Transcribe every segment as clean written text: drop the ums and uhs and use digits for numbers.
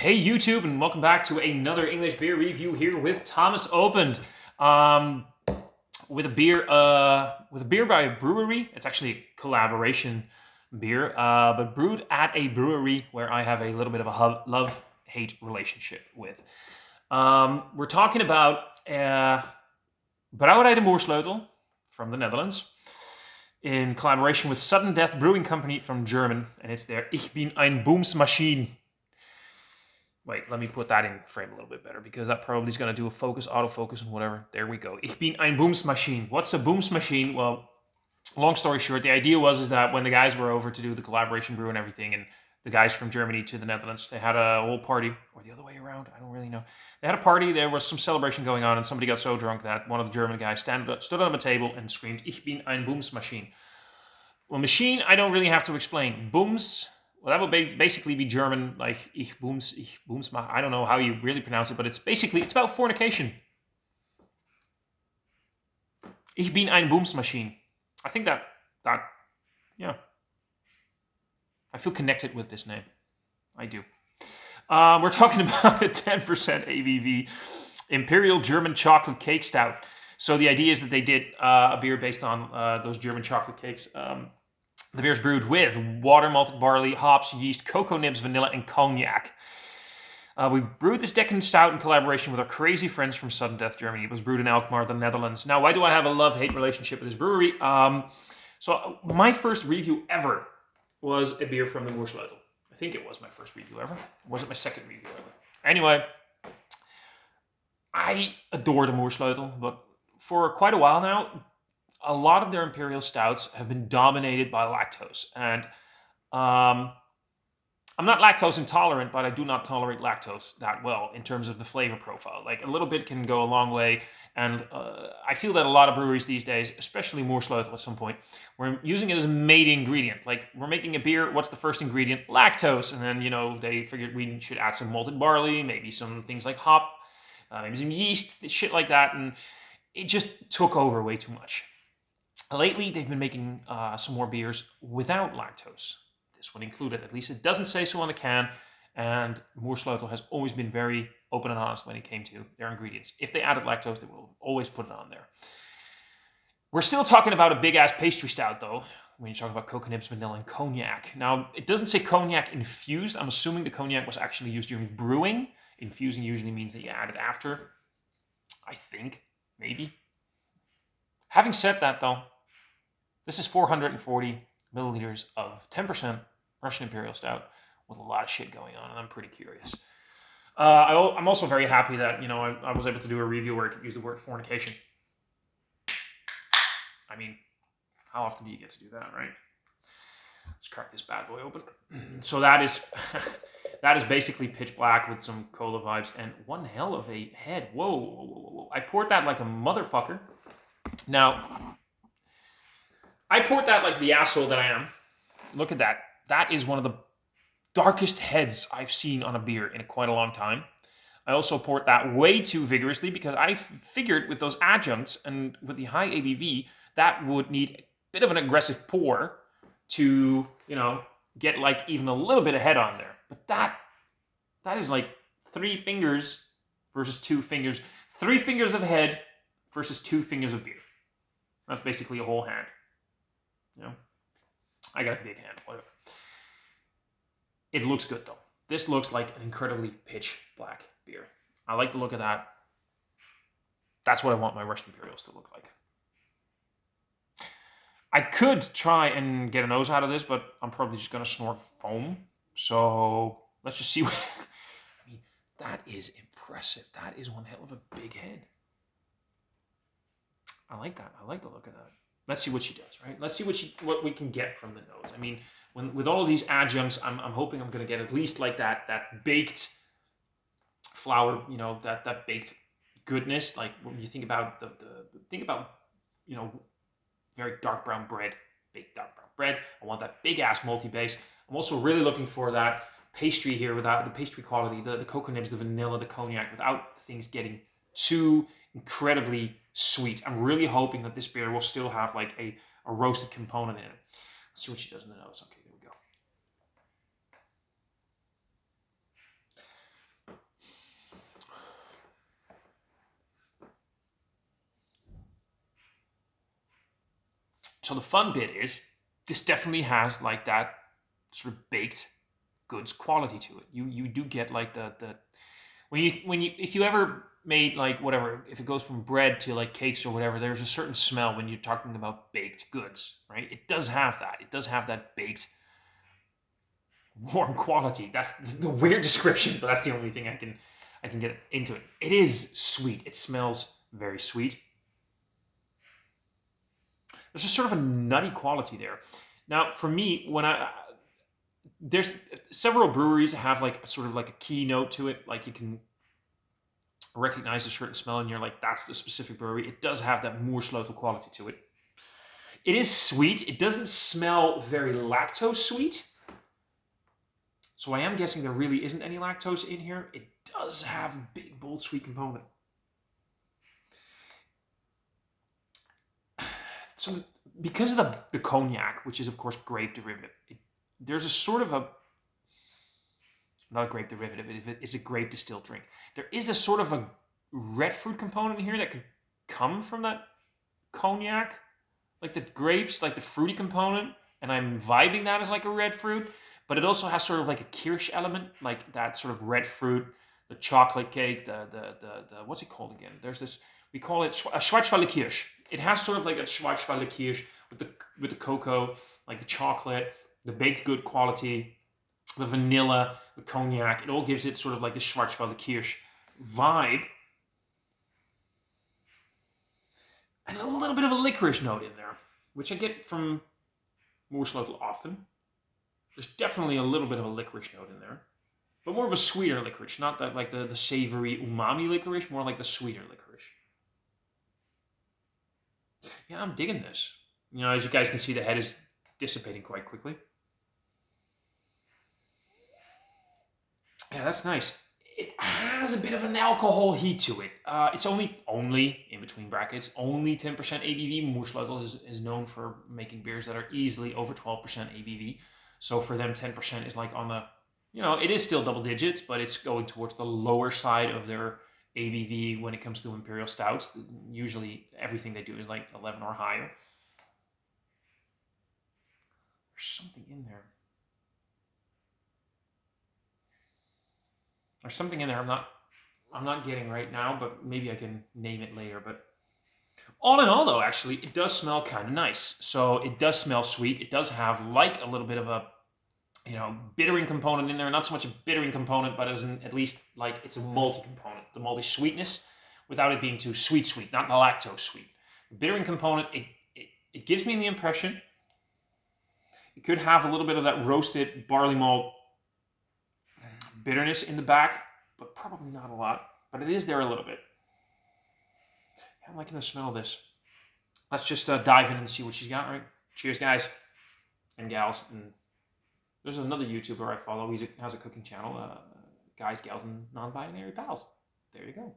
Hey YouTube, and welcome back to another English beer review here with Thomas Opent. Um, with a beer by a brewery. It's actually a collaboration beer, but brewed at a brewery where I have a little bit of a love-hate relationship with. We're talking about Brouwerij de Moersleutel from the Netherlands, in collaboration with Sudden Death Brewing Company from German, and it's their Ich bin ein Bumsmachine. Wait, let me put that in frame a little bit better, because that probably is going to do a focus, autofocus, and whatever. There we go. Ich bin ein Bumsmachine. What's a Bumsmachine? Well, long story short, the idea was that when the guys were over to do the collaboration brew and everything, and the guys from Germany to the Netherlands, they had a whole party, or the other way around, I don't really know. They had a party, there was some celebration going on, and somebody got so drunk that one of the German guys stood on a table and screamed, Ich bin ein Bumsmachine. Well, machine, I don't really have to explain. Booms, well, that would basically be German, like ich booms, I don't know how you really pronounce it, but it's about fornication. Ich bin ein Bumsmachine. I think yeah. I feel connected with this name. I do. We're talking about a 10% ABV Imperial German Chocolate Cake Stout. So the idea is that they did a beer based on those German chocolate cakes. The beer is brewed with water, malted barley, hops, yeast, cocoa nibs, vanilla, and cognac. We brewed this decadent stout in collaboration with our crazy friends from Sudden Death, Germany. It was brewed in Alkmaar, the Netherlands. Now, why do I have a love-hate relationship with this brewery? So my first review ever was a beer from the Moersleutel. I think it was my first review ever. Or was it my second review ever? Anyway, I adore the Moersleutel, but for quite a while now, a lot of their imperial stouts have been dominated by lactose, and I'm not lactose intolerant, but I do not tolerate lactose that well in terms of the flavor profile. Like, a little bit can go a long way, and I feel that a lot of breweries these days, especially Moersleutel at some point, we're using it as a main ingredient. Like, we're making a beer, what's the first ingredient? Lactose, and then, they figured we should add some malted barley, maybe some things like hop, maybe some yeast, shit like that, and it just took over way too much. Lately, they've been making some more beers without lactose. This one included. At least it doesn't say so on the can. And Moersleutel has always been very open and honest when it came to their ingredients. If they added lactose, they will always put it on there. We're still talking about a big-ass pastry stout, though, when you talk about cocoa nibs, vanilla, and cognac. Now, it doesn't say cognac infused. I'm assuming the cognac was actually used during brewing. Infusing usually means that you add it after. I think. Maybe. Having said that, though, this is 440 milliliters of 10% Russian Imperial Stout with a lot of shit going on, and I'm pretty curious. I'm also very happy that, I was able to do a review where I could use the word fornication. I mean, how often do you get to do that, right? Let's crack this bad boy open. So that is basically pitch black with some cola vibes and one hell of a head. Whoa, whoa, whoa, whoa. I poured that like a motherfucker. Now, I poured that like the asshole that I am. Look at that. That is one of the darkest heads I've seen on a beer in quite a long time. I also poured that way too vigorously because I figured with those adjuncts and with the high ABV, that would need a bit of an aggressive pour to, get like even a little bit of head on there. But that is like 3 fingers versus 2 fingers. 3 fingers of head versus 2 fingers of beer. That's basically a whole hand. I got a big hand, whatever. It looks good, though. This looks like an incredibly pitch black beer. I like the look of that. That's what I want my Russian Imperials to look like. I could try and get a nose out of this, but I'm probably just going to snort foam. So let's just see. I mean, that is impressive. That is one hell of a big head. I like that. I like the look of that. Let's see what she does, right? Let's see what we can get from the nose. I mean, with all of these adjuncts, I'm hoping I'm going to get at least like that baked flour, that baked goodness. Like when you think about very dark brown bread, baked dark brown bread. I want that big ass malty base. I'm also really looking for that pastry here without the pastry quality, the cocoa nibs, the vanilla, the cognac, without things getting too incredibly sweet. I'm really hoping that this beer will still have like a roasted component in it. Let's see what she does in the nose. Okay, here we go. So the fun bit is this definitely has like that sort of baked goods quality to it. You do get like the when you if you ever made like whatever, if it goes from bread to like cakes or whatever, there's a certain smell when you're talking about baked goods, right? It does have that. It does have that baked warm quality. That's the weird description, but that's the only thing I can get into it. It is sweet. It smells very sweet. There's just sort of a nutty quality there. Now, for me, there's several breweries have like sort of like a keynote to it, like you can recognize a certain smell and you're like, that's the specific brewery. It does have that Moersleutel quality to it. It is sweet. It doesn't smell very lactose sweet. So I am guessing there really isn't any lactose in here. It does have a big, bold, sweet component. So because of the cognac, which is of course grape derivative, there's a sort of a, not a grape derivative, it's a grape distilled drink. There is a sort of a red fruit component in here that could come from that cognac, like the grapes, like the fruity component, and I'm vibing that as like a red fruit, but it also has sort of like a kirsch element, like that sort of red fruit, the chocolate cake, the what's it called again? There's this, we call it a Schwarzwälder Kirsch. It has sort of like a Schwarzwälder Kirsch with the cocoa, like the chocolate, the baked good quality, the vanilla, the cognac. It all gives it sort of like the Schwarzwälder Kirsch vibe. And a little bit of a licorice note in there, which I get from Moersleutel often. There's definitely a little bit of a licorice note in there, but more of a sweeter licorice, not that like the savory umami licorice, more like the sweeter licorice. Yeah, I'm digging this. You know, as you guys can see, the head is dissipating quite quickly. Yeah, that's nice. It has a bit of an alcohol heat to it. It's only in between brackets, only 10% ABV. Moersleutel is known for making beers that are easily over 12% ABV. So for them, 10% is like on the, you know, it is still double digits, but it's going towards the lower side of their ABV when it comes to imperial stouts. Usually everything they do is like 11 or higher. There's something in there. There's something in there I'm not getting right now, but maybe I can name it later. But all in all, though, actually, it does smell kind of nice. So it does smell sweet. It does have like a little bit of a, you know, bittering component in there. Not so much a bittering component, but as in at least like it's a malty component. The malty sweetness, without it being too sweet, not the lactose sweet. The bittering component, it gives me the impression it could have a little bit of that roasted barley malt bitterness in the back, but probably not a lot. But it is there a little bit. I'm liking the smell of this. Let's just dive in and see what she's got, right? Cheers, guys and gals. And there's another YouTuber I follow. He has a cooking channel. Guys, gals, and non-binary pals. There you go.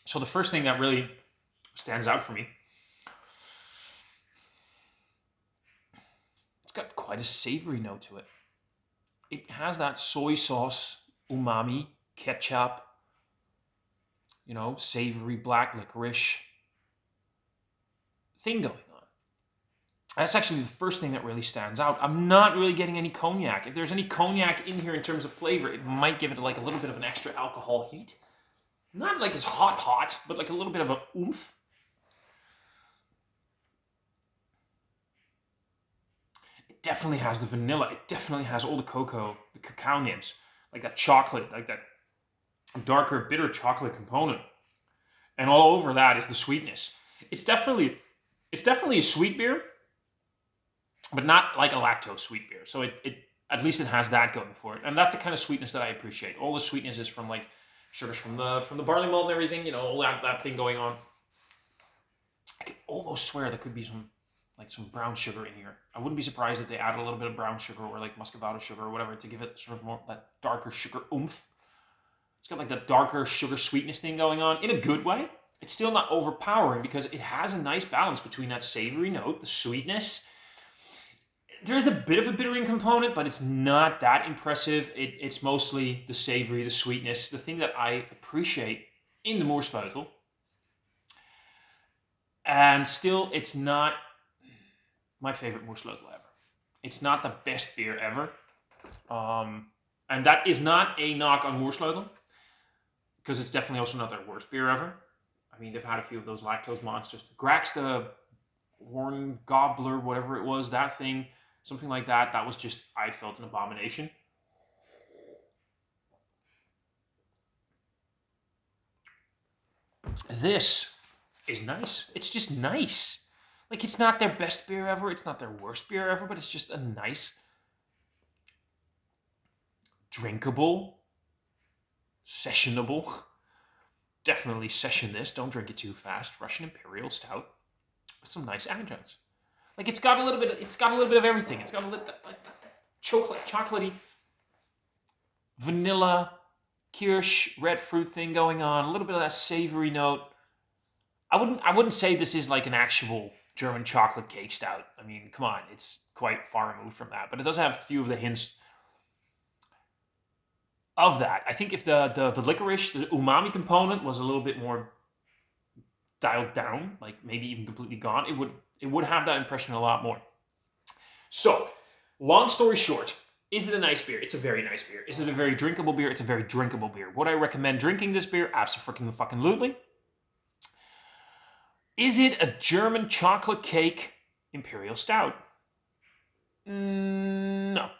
So the first thing that really stands out for me, it's got quite a savory note to it. It has that soy sauce, umami, ketchup, you know, savory black licorice thing going on. That's actually the first thing that really stands out. I'm not really getting any cognac. If there's any cognac in here in terms of flavor, it might give it like a little bit of an extra alcohol heat. Not like it's hot, but like a little bit of a oomph. It definitely has the vanilla. It definitely has all the cocoa, the cacao nibs, like that chocolate, like that darker, bitter chocolate component. And all over that is the sweetness. It's definitely a sweet beer, but not like a lactose sweet beer. So it at least it has that going for it. And that's the kind of sweetness that I appreciate. All the sweetness is from like sugars from the barley malt and everything, you know, all that thing going on. I could almost swear there could be some like some brown sugar in here. I wouldn't be surprised if they add a little bit of brown sugar or like muscovado sugar or whatever to give it sort of more that darker sugar oomph. It's got like that darker sugar sweetness thing going on in a good way. It's still not overpowering because it has a nice balance between that savory note, the sweetness. There's a bit of a bittering component, but it's not that impressive. It's mostly the savory, the sweetness, the thing that I appreciate in the Moersleutel. And still, it's not my favorite Moersleutel ever. It's not the best beer ever. And that is not a knock on Moersleutel, because it's definitely also not their worst beer ever. I mean, they've had a few of those lactose monsters. Grax, the Horn Gobbler, whatever it was, that thing, something like that. That was just, I felt, an abomination. This is nice. It's just nice. Like, it's not their best beer ever. It's not their worst beer ever, but it's just a nice, drinkable, sessionable. Definitely session this. Don't drink it too fast. Russian Imperial Stout with some nice adjuncts. Like, it's got a little bit. It's got a little bit of everything. It's got a little like chocolatey, vanilla, kirsch, red fruit thing going on. A little bit of that savory note. I wouldn't say this is like an actual German chocolate cake stout. I mean, come on, it's quite far removed from that. But it does have a few of the hints of that. I think if the licorice, the umami component was a little bit more dialed down, like maybe even completely gone, it would have that impression a lot more. So, long story short, is it a nice beer? It's a very nice beer. Is it a very drinkable beer? It's a very drinkable beer. Would I recommend drinking this beer? Absolutely. Is it a German chocolate cake Imperial Stout? No.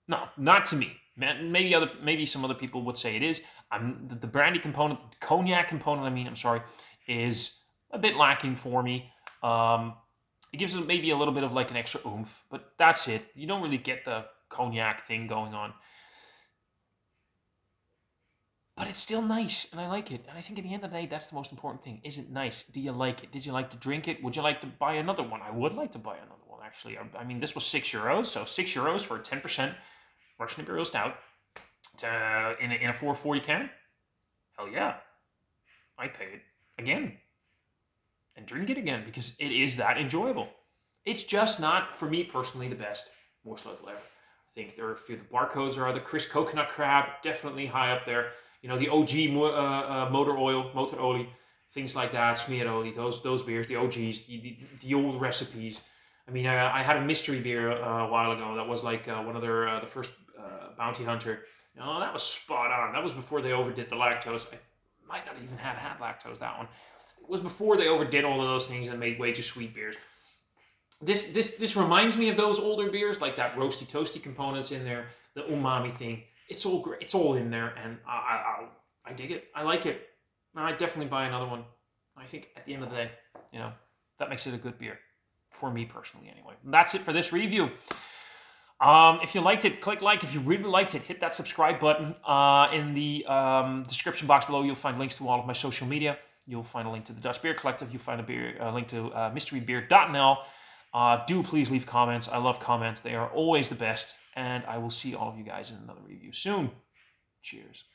No, not to me. Maybe some other people would say it is. The brandy component, the cognac component, is a bit lacking for me. It gives it maybe a little bit of like an extra oomph, but that's it. You don't really get the cognac thing going on. But it's still nice, and I like it. And I think at the end of the day, that's the most important thing. Is it nice? Do you like it? Did you like to drink it? Would you like to buy another one? I would like to buy another one, actually. I mean, this was €6, so €6 for a 10% Russian Imperial Stout in a 440 can. Hell yeah. I pay it again. And drink it again, because it is that enjoyable. It's just not, for me personally, the best Moersleutel ever. I think there are a few of the barcodes are the Chris Coconut Crab, definitely high up there. You know, the OG motor oil, things like that, Smearoli, those beers, the OGs, the old recipes. I mean, I had a mystery beer a while ago that was like one of their, the first Bounty Hunter. You know, that was spot on. That was before they overdid the lactose. I might not even have had lactose, that one. It was before they overdid all of those things and made way too sweet beers. This reminds me of those older beers, like that roasty toasty components in there, the umami thing. It's all great. It's all in there, and I dig it. I like it. And I'd definitely buy another one. I think at the end of the day, you know, that makes it a good beer. For me personally, anyway. And that's it for this review. If you liked it, click like. If you really liked it, hit that subscribe button. In the description box below, you'll find links to all of my social media. You'll find a link to the Dutch Beer Collective. You'll find a link to mysterybeer.nl. Do please leave comments. I love comments. They are always the best. And I will see all of you guys in another review soon. Cheers.